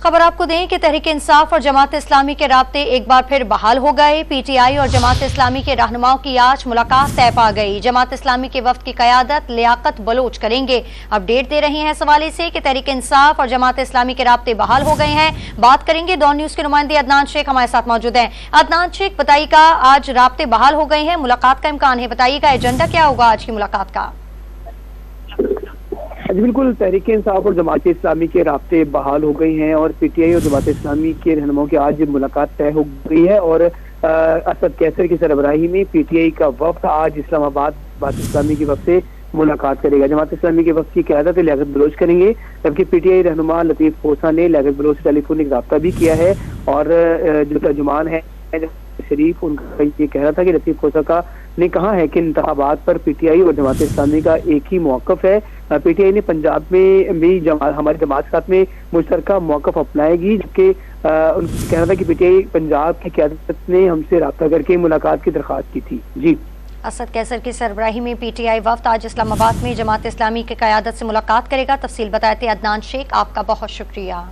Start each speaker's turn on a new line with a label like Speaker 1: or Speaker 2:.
Speaker 1: खबर आपको दें कि तहरीक इंसाफ और जमात इस्लामी के राब्ते एक बार फिर बहाल हो गए। पीटीआई और जमात इस्लामी के रहनुमाओं की आज मुलाकात तय पा गई। जमात इस्लामी के वफ्द की क़यादत लियाकत बलोच करेंगे। अपडेट दे रहे हैं इस हवाले से कि तहरीक इंसाफ और जमात इस्लामी के राब्ते बहाल हो गए हैं। बात करेंगे डॉन न्यूज़ के नुमाइंदे अदनान शेख हमारे साथ मौजूद हैं। अदनान शेख, बताइएगा, आज राब्ते बहाल हो गए हैं, मुलाकात का इम्कान है, बताइएगा एजेंडा क्या होगा आज की मुलाकात का?
Speaker 2: जी बिल्कुल, तहरीक इंसाफ और जमात इस्लामी के राब्ते बहाल हो गई हैं और पीटीआई और जमात इस्लामी के रहनुमाओं की आज मुलाकात तय हो गई है। और असद कैसर की सरबराही में पीटीआई का वफ्द आज इस्लामाबाद जमात इस्लामी के वफ्द से मुलाकात करेगा। जमात इस्लामी के वफ्द की क़यादत लियाकत बलोच करेंगे, जबकि पीटीआई रहनुमा लतीफ़ खोसा ने लियाकत बलोच से टेलीफोनिक रब्ता भी किया है। और जो तर्जुमान है शरीफ, उनका ये कह रहा था कि लतीफ़ खोसा ने कहा है कि इंतखाबात पर पीटीआई और जमात इस्लामी का एक ही मौक़िफ़ है। पीटीआई ने पंजाब में भी हमारी जमात के साथ में मुश्तरका मौक़िफ़ अपनाएगी, जबकि उनका कहना था कि पीटीआई पंजाब की क़यादत ने हमसे रब्ता करके मुलाकात की दरख्वास्त की थी। जी,
Speaker 1: असद कैसर की सरबराही में पीटीआई वफ्द आज इस्लामाबाद में जमात इस्लामी की क़यादत से मुलाकात करेगा। तफसील बताए थे अदनान शेख, आपका बहुत शुक्रिया।